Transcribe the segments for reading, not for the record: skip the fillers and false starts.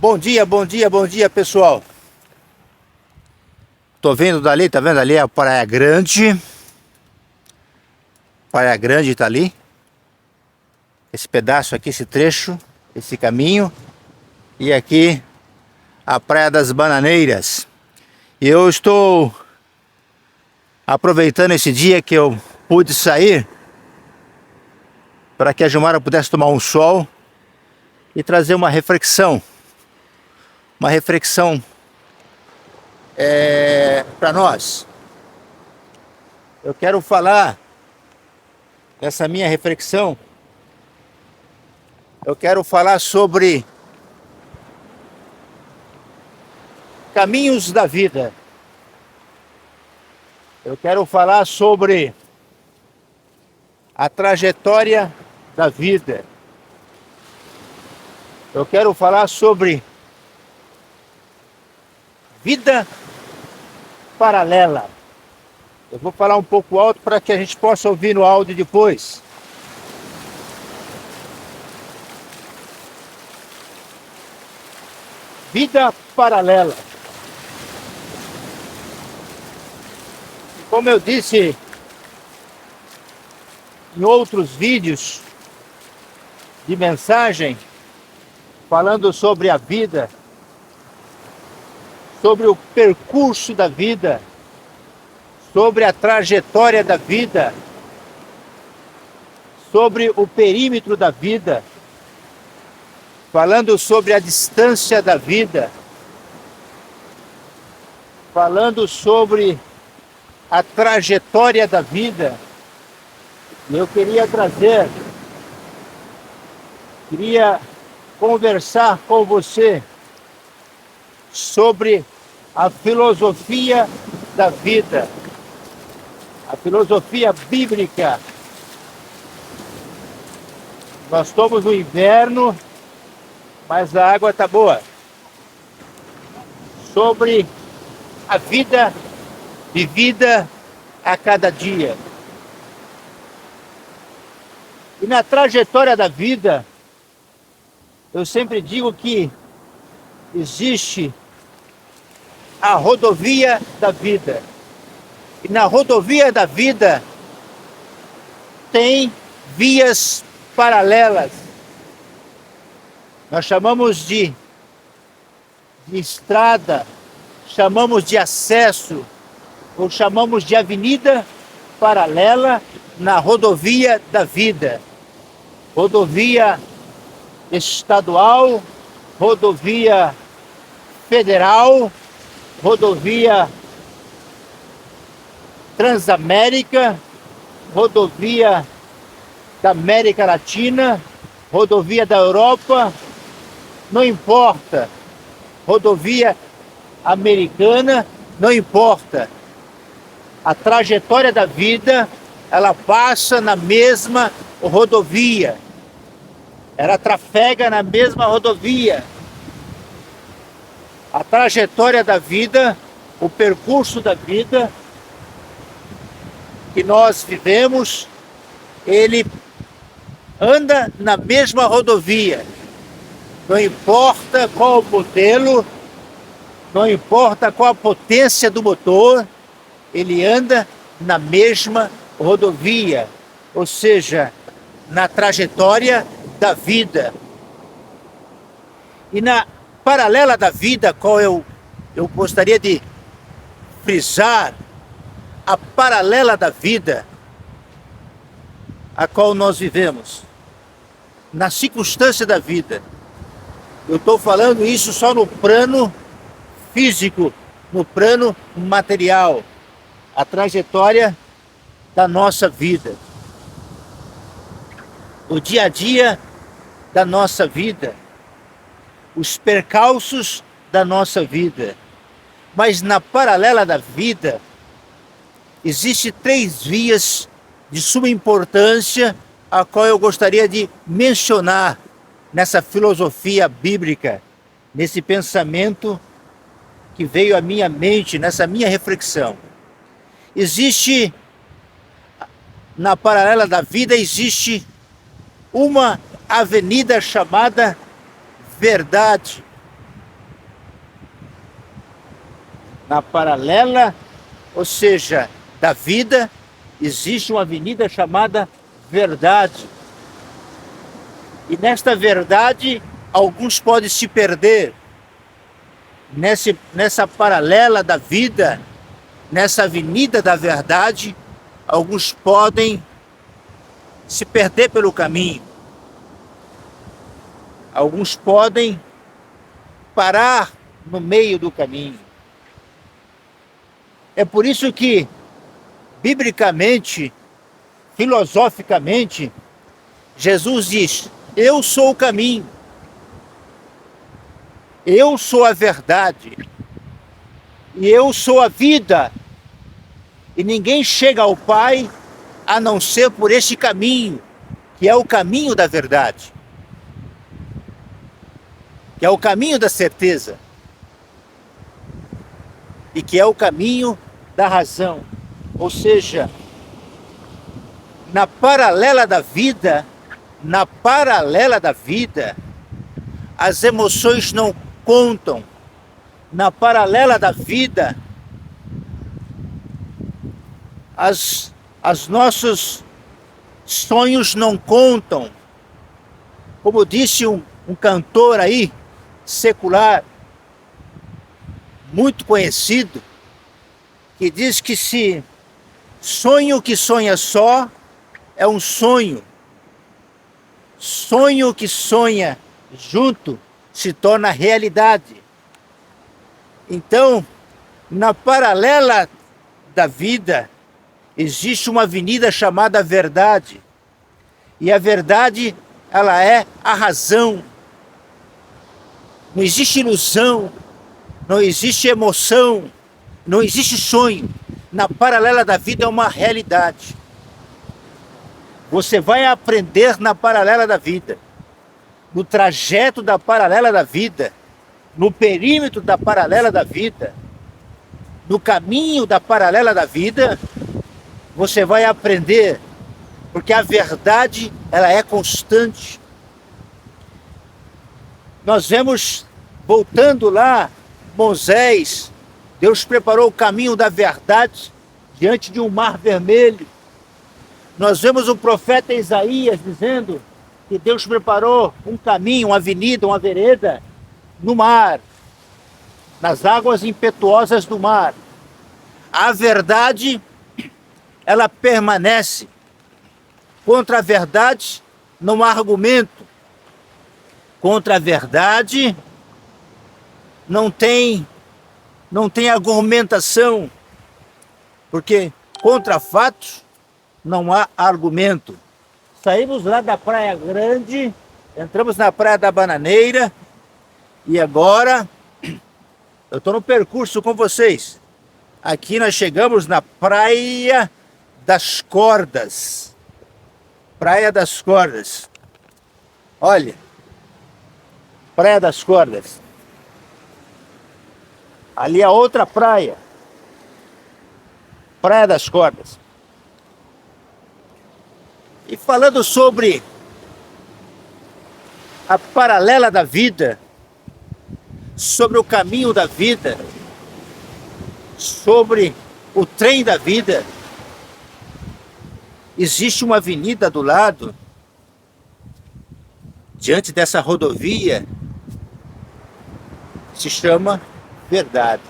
Bom dia, bom dia, bom dia, pessoal. Tô vendo dali, tá vendo ali a Praia Grande? Praia Grande tá ali. Esse pedaço aqui, esse trecho, esse caminho. E aqui a Praia das Bananeiras. E eu estou aproveitando esse dia que eu pude sair para que a Gilmara pudesse tomar um sol e trazer uma reflexão. Uma reflexão para nós. Eu quero falar nessa minha reflexão. Eu quero falar sobre caminhos da vida. Eu quero falar sobre a trajetória da vida. Eu quero falar sobre vida paralela. Eu vou falar um pouco alto para que a gente possa ouvir no áudio depois. Vida paralela. Como eu disse em outros vídeos de mensagem, falando sobre a vida, sobre o percurso da vida, sobre a trajetória da vida, sobre o perímetro da vida, falando sobre a distância da vida, falando sobre a trajetória da vida. Eu queria conversar com você sobre a filosofia da vida, a filosofia bíblica. Nós estamos no inverno, mas a água está boa. Sobre a vida vivida a cada dia. E na trajetória da vida, eu sempre digo que existe a rodovia da vida. E na rodovia da vida tem vias paralelas. Nós chamamos de estrada, chamamos de acesso, ou chamamos de avenida paralela na rodovia da vida. Rodovia estadual, rodovia federal, rodovia Transamérica, rodovia da América Latina, rodovia da Europa, não importa, rodovia americana, não importa. A trajetória da vida, ela passa na mesma rodovia. Ela trafega na mesma rodovia. A trajetória da vida, o percurso da vida que nós vivemos, ele anda na mesma rodovia. Não importa qual o modelo, não importa qual a potência do motor, ele anda na mesma rodovia, ou seja, na trajetória da vida. E na paralela da vida, qual eu gostaria de frisar, a paralela da vida a qual nós vivemos, na circunstância da vida. Eu estou falando isso só no plano físico, no plano material, a trajetória da nossa vida, o dia a dia da nossa vida, os percalços da nossa vida. Mas na paralela da vida, existem 3 vias de suma importância, a qual eu gostaria de mencionar nessa filosofia bíblica, nesse pensamento que veio à minha mente, nessa minha reflexão. Existe, na paralela da vida, existe uma avenida chamada verdade. Na paralela, ou seja, da vida, existe uma avenida chamada verdade. E nesta verdade, alguns podem se perder. Nessa paralela da vida, nessa avenida da verdade, alguns podem se perder pelo caminho. Alguns podem parar no meio do caminho. É por isso que, biblicamente, filosoficamente, Jesus diz: eu sou o caminho, eu sou a verdade, e eu sou a vida, e ninguém chega ao Pai a não ser por este caminho, que é o caminho da verdade, que é o caminho da certeza, e que é o caminho da razão. Ou seja, na paralela da vida, as emoções não contam. Na paralela da vida, as nossos sonhos não contam. Como disse um cantor aí, secular, muito conhecido, que diz que se sonho que sonha só é um sonho, sonho que sonha junto se torna realidade. Então, na paralela da vida, existe uma avenida chamada verdade. E a verdade, ela é a razão. Não existe ilusão, não existe emoção, não existe sonho. Na paralela da vida é uma realidade. Você vai aprender na paralela da vida, no trajeto da paralela da vida, no perímetro da paralela da vida, no caminho da paralela da vida, você vai aprender, porque a verdade, ela é constante. Nós vemos, voltando lá, Moisés, Deus preparou o caminho da verdade diante de um mar vermelho. Nós vemos o profeta Isaías dizendo que Deus preparou um caminho, uma avenida, uma vereda no mar, nas águas impetuosas do mar. A verdade, ela permanece. Contra a verdade não há argumento. Contra a verdade não tem argumentação, porque contra fatos não há argumento. Saímos lá da Praia Grande, entramos na Praia da Bananeira e agora eu estou no percurso com vocês. Aqui nós chegamos na Praia das Cordas. Praia das Cordas. Olha, Praia das Cordas. Ali é outra praia. Praia das Cordas. E falando sobre a paralela da vida, sobre o caminho da vida, sobre o trem da vida, existe uma avenida do lado, diante dessa rodovia, se chama verdade.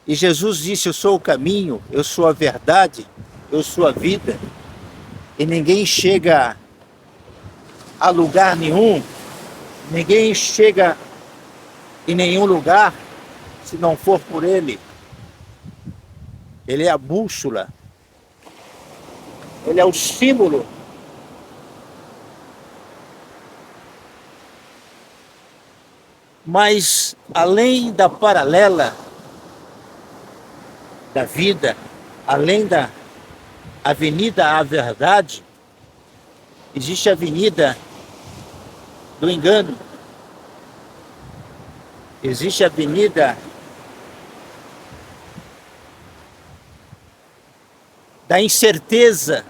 E Jesus disse: eu sou o caminho, eu sou a verdade, eu sou a vida, e ninguém chega a lugar nenhum, ninguém chega em nenhum lugar se não for por Ele. Ele é a bússola, Ele é o símbolo. Mas além da paralela da vida, além da avenida à verdade, existe a avenida do engano, existe a avenida da incerteza.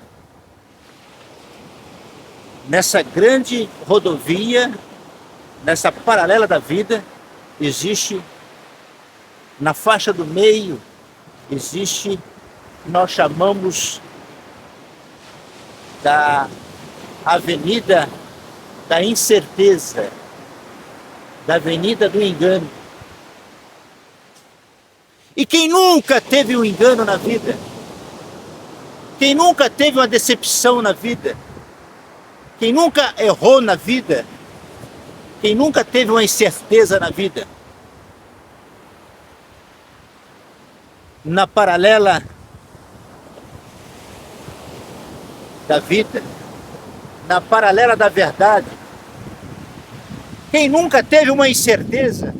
Nessa grande rodovia, nessa paralela da vida, existe Na faixa do meio existe, nós chamamos da avenida da incerteza, da avenida do engano. E quem nunca teve um engano na vida? Quem nunca teve uma decepção na vida? Quem nunca errou na vida? Quem nunca teve uma incerteza na vida? Na paralela da vida, na paralela da verdade, quem nunca teve uma incerteza?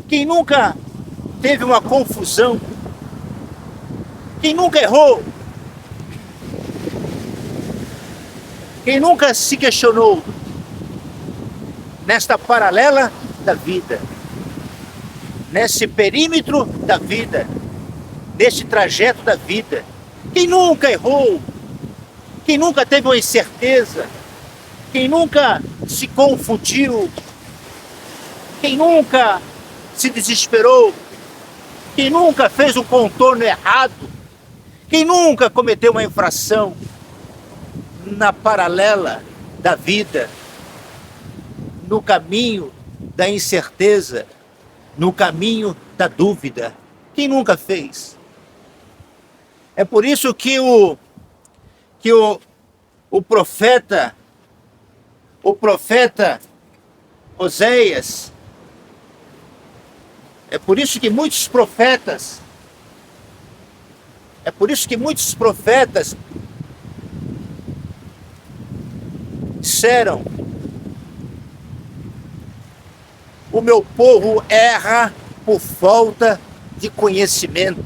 Quem nunca teve uma confusão? Quem nunca errou? Quem nunca se questionou nesta paralela da vida, nesse perímetro da vida, nesse trajeto da vida? Quem nunca errou? Quem nunca teve uma incerteza? Quem nunca se confundiu? Quem nunca se desesperou? Quem nunca fez um contorno errado? Quem nunca cometeu uma infração na paralela da vida, no caminho da incerteza, no caminho da dúvida? Quem nunca fez? É por isso que o profeta Oséias, é por isso que muitos profetas disseram: o meu povo erra por falta de conhecimento.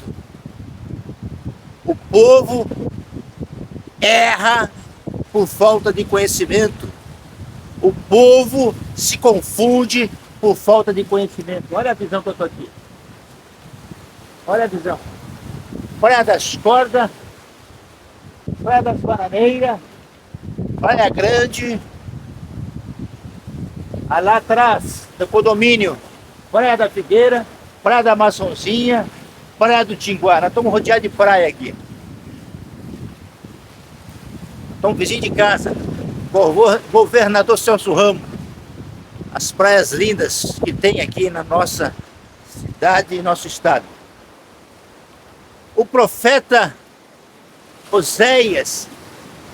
O povo erra por falta de conhecimento. O povo se confunde por falta de conhecimento. Olha a visão que eu estou aqui. Olha a visão. Praia das Cordas, Praia das Bananeiras, Praia Grande, lá atrás do condomínio, Praia da Figueira, Praia da Maçãzinha, Praia do Tinguá. Nós estamos rodeados de praia aqui. Estamos vizinhos de casa. Governador Celso Ramos. As praias lindas que tem aqui na nossa cidade e nosso estado. O profeta Oséias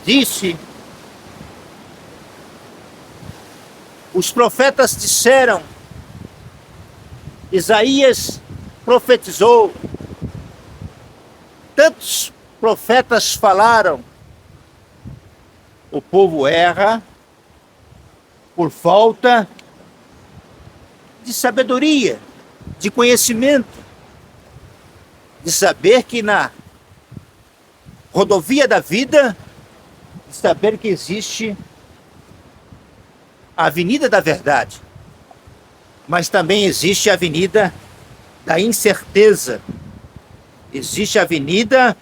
disse, os profetas disseram, Isaías profetizou, tantos profetas falaram, o povo erra por falta de sabedoria, de conhecimento, de saber que na rodovia da vida, de saber que existe a Avenida da Verdade, mas também existe a Avenida da Incerteza, existe a Avenida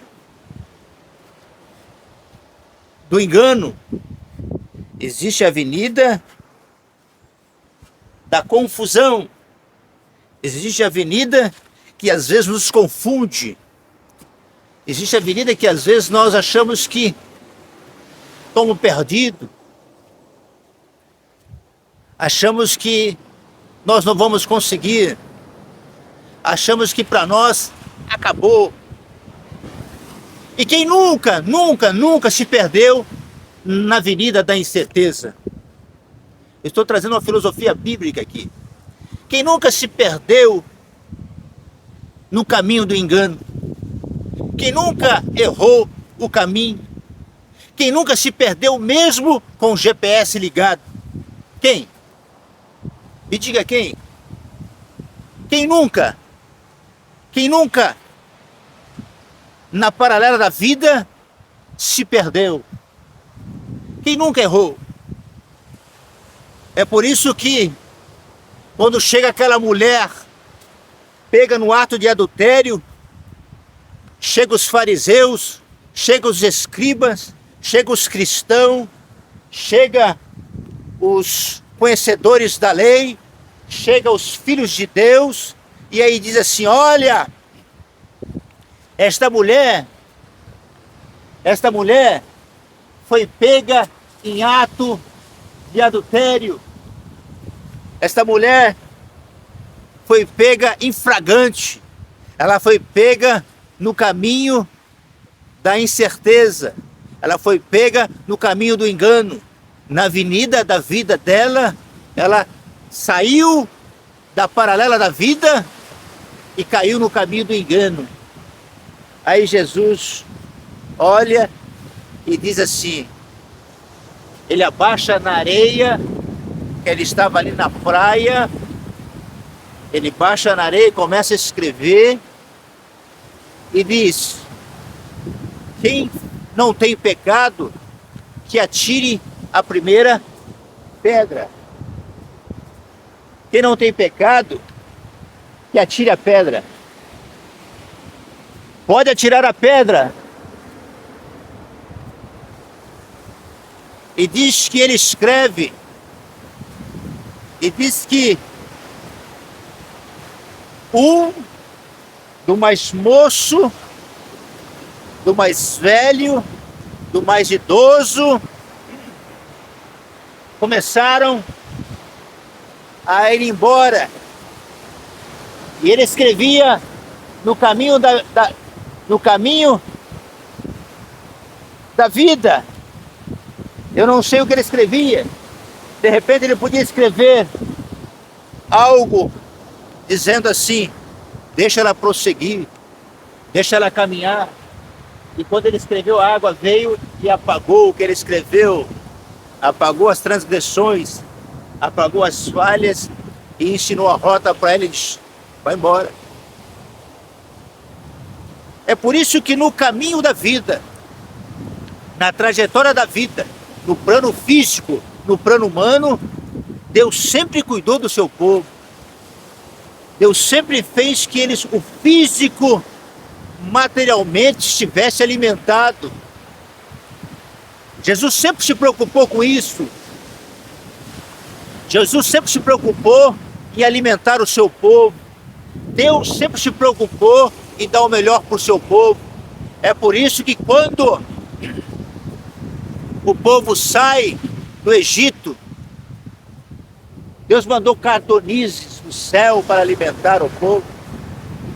do Engano, existe a Avenida da Confusão, existe a Avenida que às vezes nos confunde, existe a avenida que às vezes nós achamos que estamos perdidos, achamos que nós não vamos conseguir, achamos que para nós acabou. E quem nunca se perdeu na avenida da incerteza? Eu estou trazendo uma filosofia bíblica aqui. Quem nunca se perdeu no caminho do engano? Quem nunca errou o caminho? Quem nunca se perdeu mesmo com o GPS ligado? Quem? Me diga quem? Quem nunca? Quem nunca na paralela da vida se perdeu? Quem nunca errou? É por isso que quando chega aquela mulher pega no ato de adultério, chega os fariseus, chega os escribas, chega os cristãos, chega os conhecedores da lei, chega os filhos de Deus, E aí diz assim: olha, esta mulher foi pega em ato de adultério. Esta mulher foi pega em flagrante. Ela foi pega no caminho da incerteza. Ela foi pega no caminho do engano. Na avenida da vida dela, ela saiu da paralela da vida e caiu no caminho do engano. Aí Jesus olha e diz assim, ele abaixa na areia, ele estava ali na praia, ele baixa na areia e começa a escrever e diz: quem não tem pecado, que atire a primeira pedra. Quem não tem pecado, que atire a pedra. Pode atirar a pedra. E diz que ele escreve, e diz que do mais moço, do mais velho, do mais idoso, começaram a ir embora. E ele escrevia no caminho no caminho da vida. Eu não sei o que ele escrevia. De repente ele podia escrever algo dizendo assim: deixa ela prosseguir, deixa ela caminhar. E quando ele escreveu, a água veio e apagou o que ele escreveu, apagou as transgressões, apagou as falhas e ensinou a rota para ele e disse: vai embora. É por isso que no caminho da vida, na trajetória da vida, no plano físico, no plano humano, Deus sempre cuidou do seu povo. Deus sempre fez que o físico materialmente estivesse alimentado. Jesus sempre se preocupou com isso. Jesus sempre se preocupou em alimentar o seu povo. Deus sempre se preocupou em dar o melhor para o seu povo. É por isso que quando o povo sai do Egito, Deus mandou cordonizes do céu para alimentar o povo.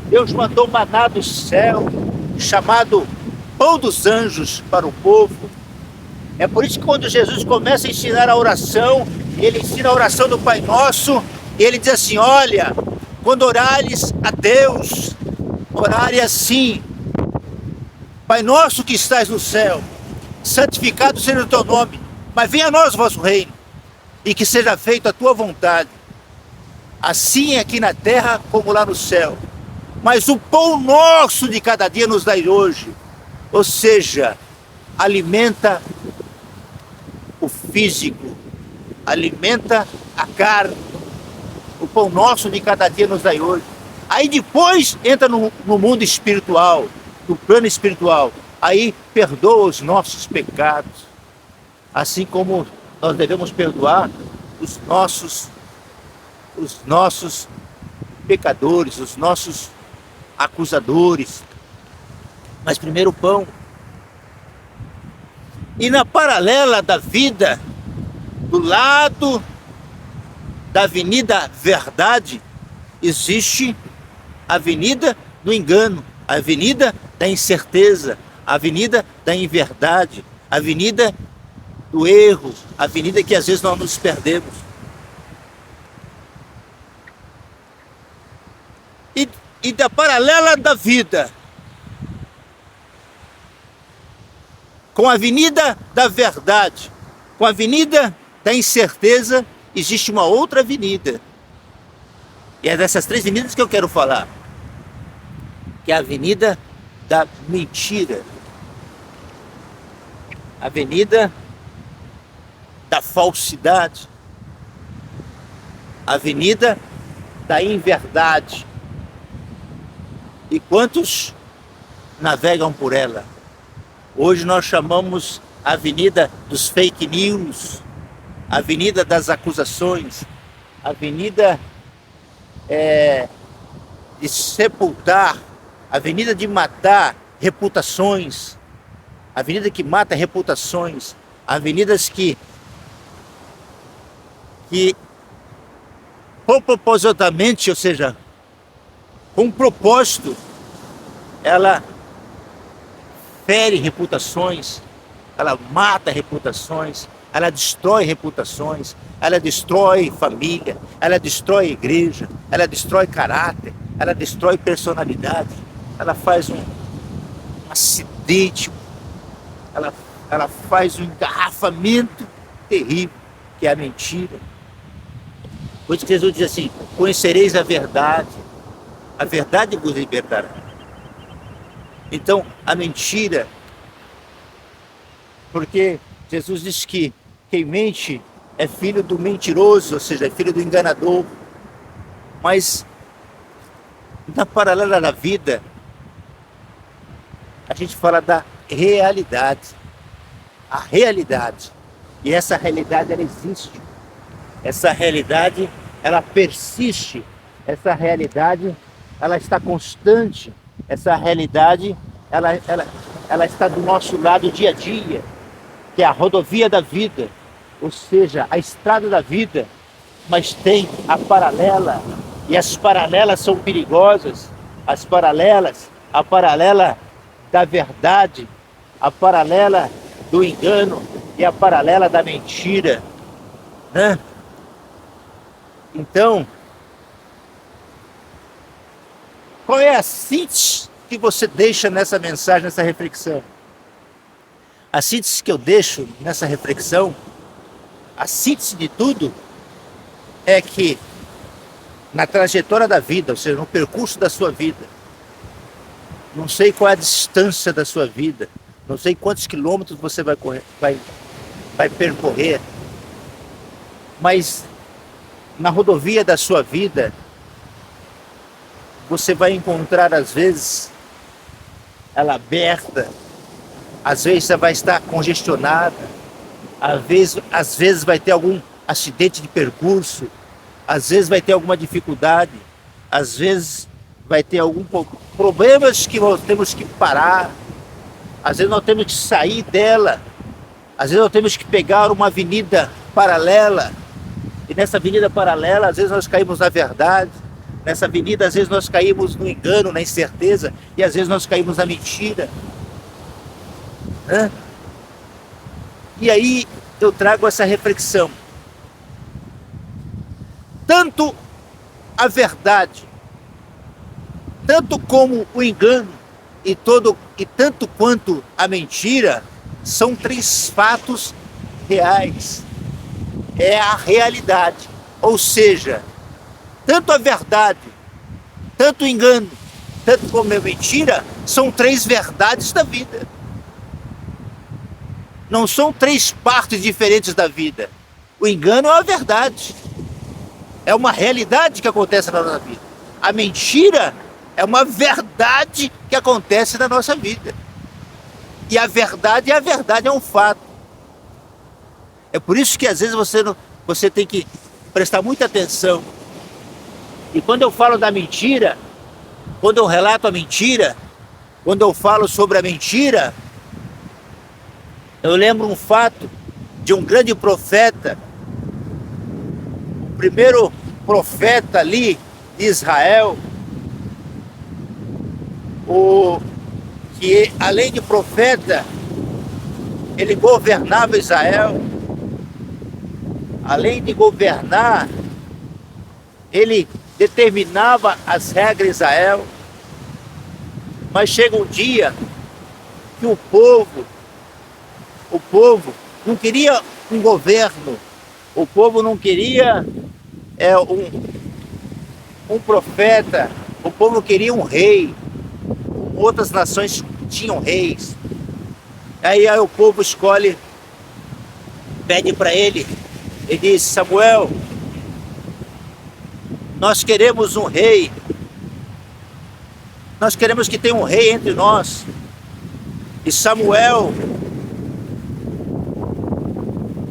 Deus mandou maná do céu, chamado pão dos anjos, para o povo. É por isso que quando Jesus começa a ensinar a oração, ele ensina a oração do Pai Nosso, e ele diz assim: olha, quando orares a Deus, orare assim: Pai Nosso que estás no céu, santificado seja o teu nome, mas venha a nós o vosso reino, e que seja feita a tua vontade, assim aqui na terra como lá no céu. Mas o pão nosso de cada dia nos dai hoje. Ou seja, alimenta o físico, alimenta a carne. O pão nosso de cada dia nos dai hoje. Aí depois entra no mundo espiritual, no plano espiritual. Aí perdoa os nossos pecados, assim como nós devemos perdoar os nossos pecadores, os nossos acusadores. Mas primeiro o pão. E na paralela da vida, do lado da Avenida Verdade, existe a Avenida do Engano, a Avenida da Incerteza, a Avenida da Inverdade, a Avenida do Erro, a Avenida que às vezes nós nos perdemos. E da paralela da vida com a Avenida da Verdade, com a Avenida da Incerteza, existe uma outra avenida. E é dessas três avenidas que eu quero falar, que é a Avenida da Mentira, a Avenida da Falsidade, a Avenida da Inverdade. E quantos navegam por ela? Hoje nós chamamos a Avenida dos Fake News, a Avenida das Acusações, a Avenida de sepultar, avenida de matar reputações, avenida que mata reputações, avenidas que propositadamente, ou seja, com propósito, ela fere reputações, ela mata reputações, ela destrói reputações, ela destrói família, ela destrói igreja, ela destrói caráter, ela destrói personalidade, ela faz um acidente, ela faz um engarrafamento terrível, que é a mentira. Por isso que Jesus diz assim: conhecereis a verdade vos libertará. Então, a mentira, porque Jesus diz que quem mente é filho do mentiroso, ou seja, é filho do enganador. Mas, na paralela da vida, a gente fala da realidade. A realidade. E essa realidade, ela existe. Essa realidade, ela persiste. Essa realidade, ela está constante. Essa realidade, ela está do nosso lado dia a dia, que é a rodovia da vida, ou seja, a estrada da vida, mas tem a paralela, e as paralelas são perigosas, a paralela da verdade, a paralela do engano e a paralela da mentira, né? Então, qual é a síntese que você deixa nessa mensagem, nessa reflexão? A síntese que eu deixo nessa reflexão, a síntese de tudo, é que na trajetória da vida, ou seja, no percurso da sua vida, não sei qual é a distância da sua vida, não sei quantos quilômetros você vai percorrer, mas na rodovia da sua vida, você vai encontrar, às vezes, ela aberta, às vezes ela vai estar congestionada, às vezes vai ter algum acidente de percurso, às vezes vai ter alguma dificuldade, às vezes vai ter algum problemas que nós temos que parar, às vezes nós temos que sair dela, às vezes nós temos que pegar uma avenida paralela, e nessa avenida paralela, às vezes nós caímos na verdade, nessa avenida, às vezes nós caímos no engano, na incerteza, e às vezes nós caímos na mentira. Né? E aí eu trago essa reflexão. Tanto a verdade, tanto como o engano e tanto quanto a mentira, são três fatos reais. É a realidade. Ou seja, tanto a verdade, tanto o engano, tanto como a mentira, são três verdades da vida. Não são três partes diferentes da vida. O engano é uma verdade. É uma realidade que acontece na nossa vida. A mentira é uma verdade que acontece na nossa vida. E a verdade é um fato. É por isso que às vezes você tem que prestar muita atenção. E quando eu falo da mentira, quando eu relato a mentira, quando eu falo sobre a mentira, eu lembro um fato de um grande profeta, o primeiro profeta ali de Israel, que além de profeta, ele governava Israel. Além de governar, ele determinava as regras de Israel. Mas chega um dia que o povo não queria um governo, o povo não queria um profeta, o povo queria um rei. Outras nações tinham reis. Aí o povo escolhe, pede para ele diz: Samuel, nós queremos um rei, nós queremos que tenha um rei entre nós. E Samuel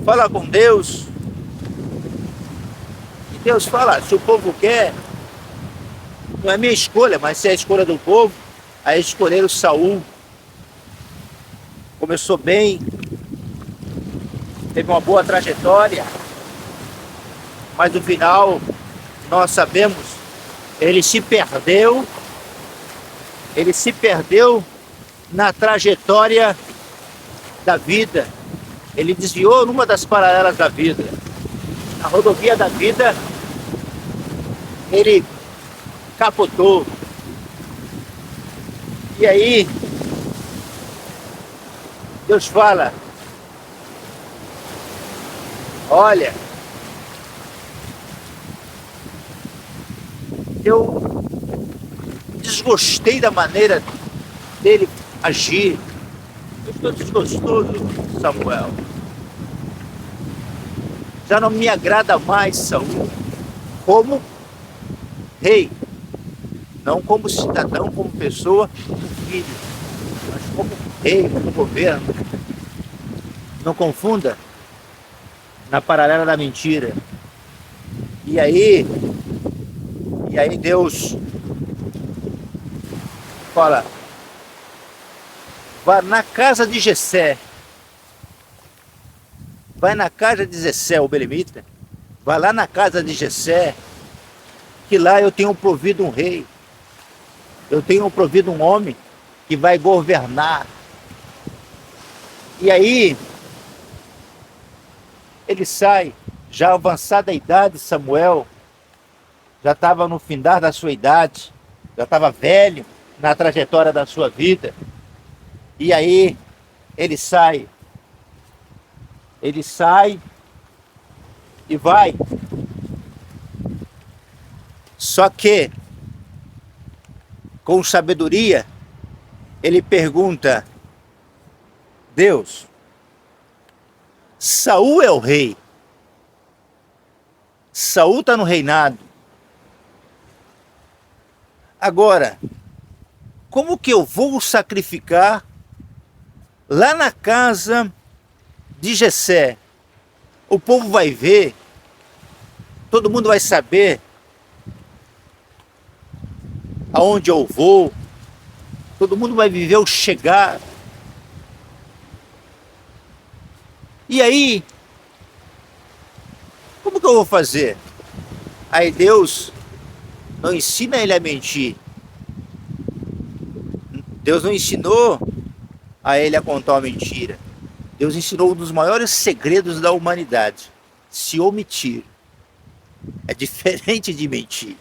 fala com Deus, e Deus fala: se o povo quer não é minha escolha, mas se é a escolha do povo, aí escolheram Saul. Começou bem, teve uma boa trajetória, mas no final, nós sabemos, ele se perdeu na trajetória da vida. Ele desviou numa das paralelas da vida. Na rodovia da vida, ele capotou. E aí, Deus fala: olha, eu desgostei da maneira dele agir. Eu estou desgostoso, Samuel. Já não me agrada mais Saul como rei, não como cidadão, como pessoa, como filho, mas como rei, como governo. Não confunda na paralela da mentira. E aí Deus fala: vá na casa de Jessé. Vai na casa de Jessé, o belemita. Vai lá na casa de Jessé, que lá eu tenho provido um rei. Eu tenho provido um homem que vai governar. E aí, ele sai, já avançada a idade, Samuel, já estava no findar da sua idade, já estava velho na trajetória da sua vida. E aí, ele sai e vai. Só que, com sabedoria, ele pergunta: Deus, Saul é o rei. Saul está no reinado. Agora, como que eu vou sacrificar lá na casa de Jessé? O povo vai ver, todo mundo vai saber aonde eu vou, todo mundo vai viver o chegar. E aí, como que eu vou fazer? Aí Deus não ensina ele a mentir. Deus não ensinou a ele a contar uma mentira. Deus ensinou um dos maiores segredos da humanidade: se omitir. É diferente de mentir.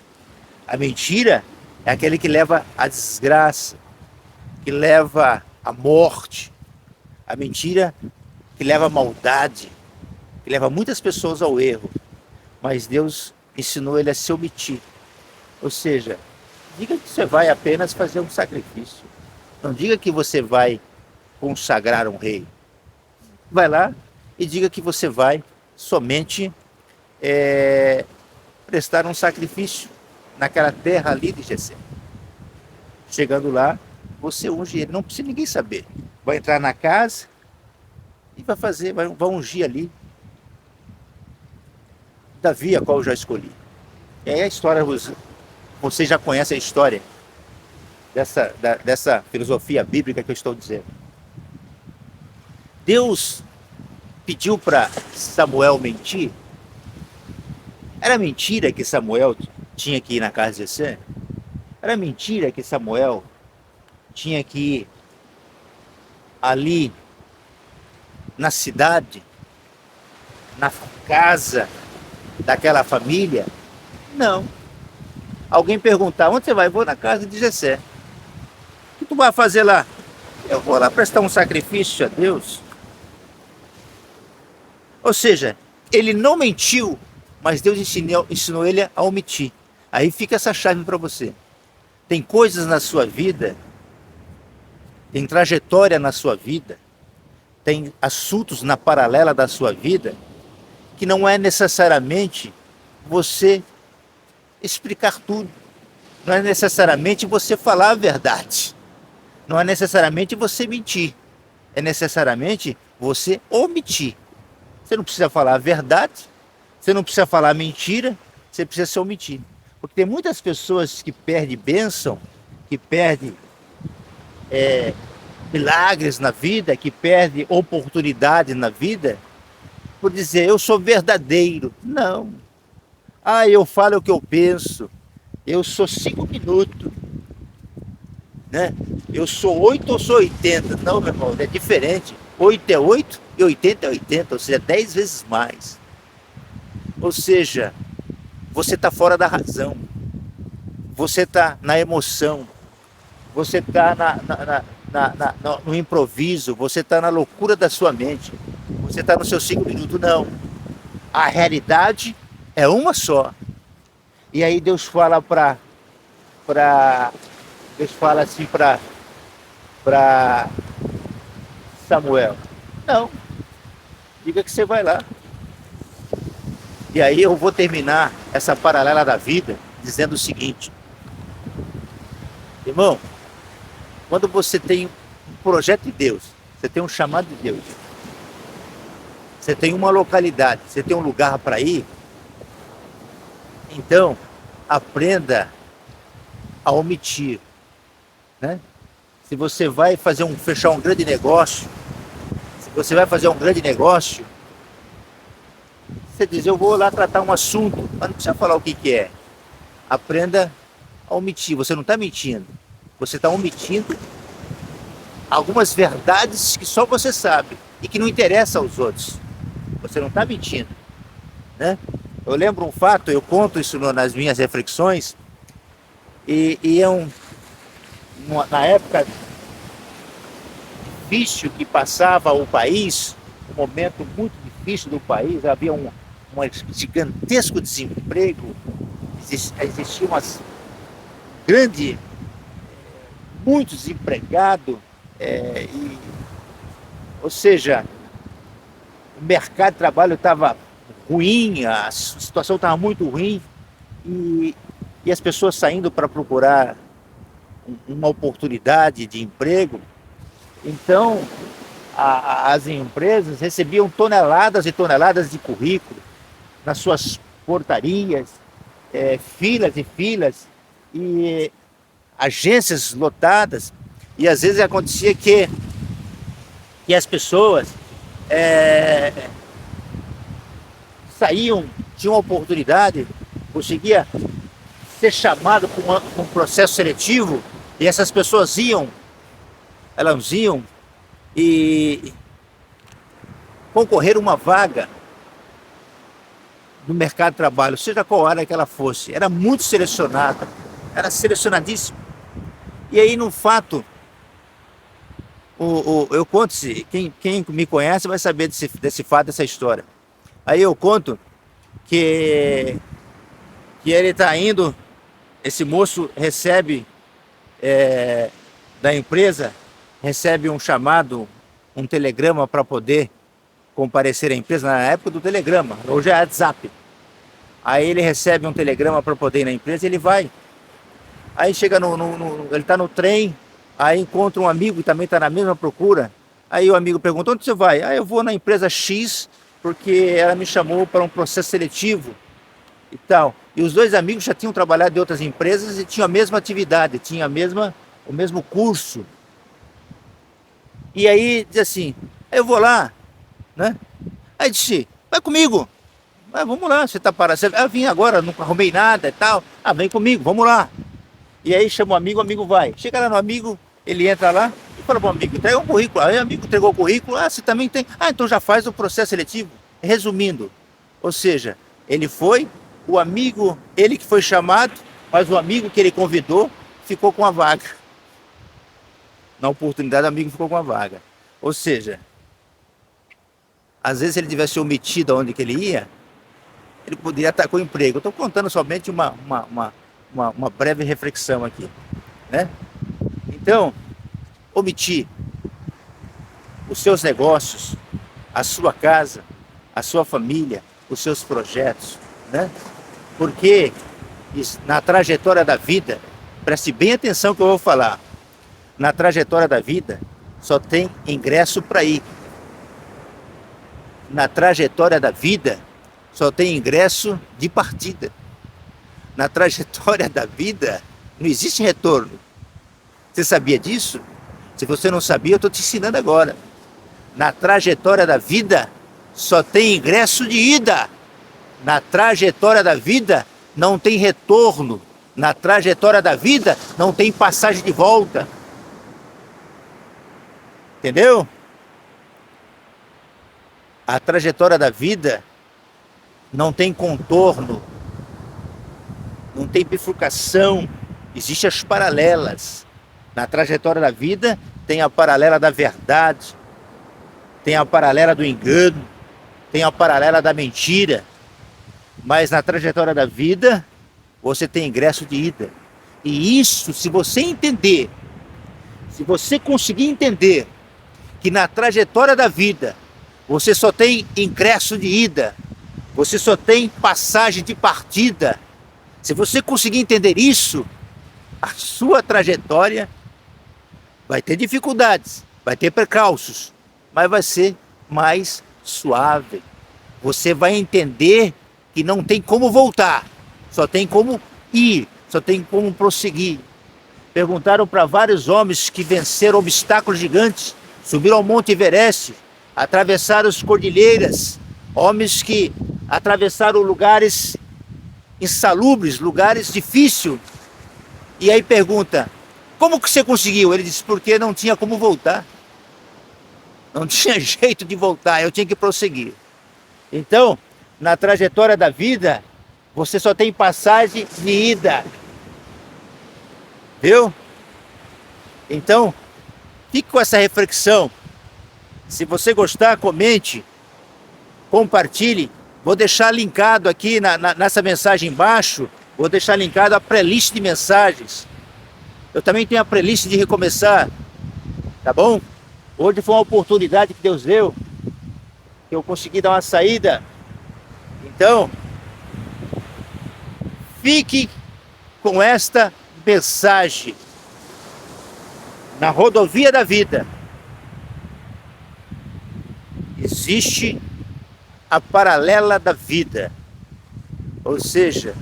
A mentira é aquele que leva à desgraça, que leva à morte. A mentira que leva à maldade, que leva muitas pessoas ao erro. Mas Deus ensinou ele a se omitir. Ou seja, diga que você vai apenas fazer um sacrifício. Não diga que você vai consagrar um rei. Vai lá e diga que você vai somente prestar um sacrifício naquela terra ali de Jessé. Chegando lá, você unge ele, não precisa ninguém saber. Vai entrar na casa e vai ungir ali Davi, a qual eu já escolhi. E aí a história, você já conhece a história dessa filosofia bíblica que eu estou dizendo. Deus pediu para Samuel mentir. Era mentira que Samuel tinha que ir na casa de Jessé? Era mentira que Samuel tinha que ir ali na cidade, na casa daquela família? Não. Alguém perguntar: onde você vai? Eu vou na casa de Jessé. O que tu vai fazer lá? Eu vou lá prestar um sacrifício a Deus. Ou seja, ele não mentiu, mas Deus ensinou ele a omitir. Aí fica essa chave para você. Tem coisas na sua vida, tem trajetória na sua vida, tem assuntos na paralela da sua vida, que não é necessariamente você explicar tudo. Não é necessariamente você falar a verdade. Não é necessariamente você mentir. É necessariamente você omitir. Você não precisa falar a verdade, você não precisa falar mentira, você precisa se omitir. Porque tem muitas pessoas que perdem bênção, que perdem milagres na vida, que perdem oportunidade na vida, por dizer, eu sou verdadeiro. Não. Ah, eu falo o que eu penso. Eu sou 5 minutos. Né? Eu sou 8 ou sou 80? Não, meu irmão, é diferente. 8 é 8 e 80 é 80, ou seja, 10 vezes mais. Ou seja, você está fora da razão. Você está na emoção. Você está no improviso. Você está na loucura da sua mente. Você está nos seus 5 minutos. Não. A realidade é uma só. E aí Deus fala Deus fala assim para Samuel: não, diga que você vai lá. E aí eu vou terminar essa paralela da vida dizendo o seguinte: irmão, quando você tem um projeto de Deus, você tem um chamado de Deus, você tem uma localidade, você tem um lugar para ir, então aprenda a omitir, né? Se você vai fechar um grande negócio, se você vai fazer um grande negócio, você diz, eu vou lá tratar um assunto, mas não precisa falar o que é. Aprenda a omitir. Você não está mentindo, você está omitindo algumas verdades que só você sabe e que não interessa aos outros. Você não está mentindo, né? Eu lembro um fato, eu conto isso nas minhas reflexões, e na época difícil que passava o país, um momento muito difícil do país, havia um gigantesco desemprego, existia muito desempregado, ou seja, o mercado de trabalho estava ruim, a situação estava muito ruim, e as pessoas saindo para procurar uma oportunidade de emprego. Então, as empresas recebiam toneladas e toneladas de currículo nas suas portarias, filas e filas, e agências lotadas, e às vezes acontecia que as pessoas saíam, tinham uma oportunidade, conseguia ser chamado para um processo seletivo, e essas pessoas elas iam e concorrer uma vaga no mercado de trabalho, seja qual área que ela fosse. Era muito selecionada, era selecionadíssima. E aí, no fato, eu conto, quem me conhece vai saber desse fato, dessa história. Aí eu conto que ele está indo, esse moço recebe da empresa, recebe um chamado, um telegrama para poder comparecer à empresa, na época do telegrama, hoje é WhatsApp. Aí ele recebe um telegrama para poder ir na empresa e ele vai. Aí chega ele está no trem, aí encontra um amigo que também está na mesma procura. Aí o amigo pergunta, onde você vai? Ah, eu vou na empresa X, porque ela me chamou para um processo seletivo e tal. E os dois amigos já tinham trabalhado em outras empresas e tinham a mesma atividade, tinham o mesmo curso. E aí diz assim, eu vou lá, né? Aí disse, vai comigo. Ah, vamos lá, você tá parado. Eu vim agora, não arrumei nada e tal. Ah, vem comigo, vamos lá. E aí chama o amigo vai. Chega lá no amigo, ele entra lá e fala pro amigo, entrega um currículo. Aí o amigo entregou o currículo, ah, você também tem. Ah, então já faz o processo seletivo. Resumindo, ou seja, ele foi, o amigo, ele que foi chamado, mas o amigo que ele convidou ficou com a vaga. Na oportunidade, o amigo ficou com a vaga. Ou seja, às vezes se ele tivesse omitido aonde que ele ia, ele poderia estar com o emprego. Eu estou contando somente uma breve reflexão aqui, né? Então, omitir os seus negócios, a sua casa, a sua família, os seus projetos, né? Porque na trajetória da vida, preste bem atenção que eu vou falar, na trajetória da vida só tem ingresso para ir. Na trajetória da vida só tem ingresso de partida. Na trajetória da vida não existe retorno. Você sabia disso? Se você não sabia, eu estou te ensinando agora. Na trajetória da vida só tem ingresso de ida. Na trajetória da vida não tem retorno. Na trajetória da vida não tem passagem de volta. Entendeu? A trajetória da vida não tem contorno, não tem bifurcação, existem as paralelas. Na trajetória da vida tem a paralela da verdade, tem a paralela do engano, tem a paralela da mentira. Mas na trajetória da vida você tem ingresso de ida. E isso, se você entender, se você conseguir entender que na trajetória da vida você só tem ingresso de ida, você só tem passagem de partida. Se você conseguir entender isso, a sua trajetória vai ter dificuldades, vai ter percalços, mas vai ser mais suave. Você vai entender que não tem como voltar, só tem como ir, só tem como prosseguir. Perguntaram para vários homens que venceram obstáculos gigantes, subiram ao Monte Everest, atravessaram as cordilheiras, homens que atravessaram lugares insalubres, lugares difíceis. E aí pergunta, como que você conseguiu? Ele disse, porque não tinha como voltar. Não tinha jeito de voltar, eu tinha que prosseguir. Então, na trajetória da vida, você só tem passagem de ida. Viu? Então, fique com essa reflexão. Se você gostar, comente, compartilhe. Vou deixar linkado aqui nessa mensagem embaixo, vou deixar linkado a playlist de mensagens. Eu também tenho a playlist de recomeçar, tá bom? Hoje foi uma oportunidade que Deus deu, que eu consegui dar uma saída. Então, fique com esta mensagem. Na rodovia da vida existe a paralela da vida. Ou seja,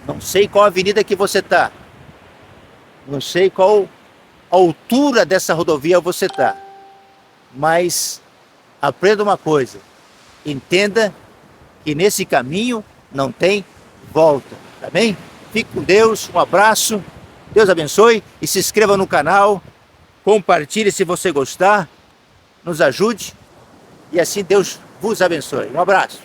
não sei qual avenida que você está, não sei qual altura dessa rodovia você está, mas aprenda uma coisa, entenda que nesse caminho não tem volta, tá bem? Fique com Deus, um abraço, Deus abençoe e se inscreva no canal, compartilhe se você gostar, nos ajude e assim Deus vos abençoe. Um abraço.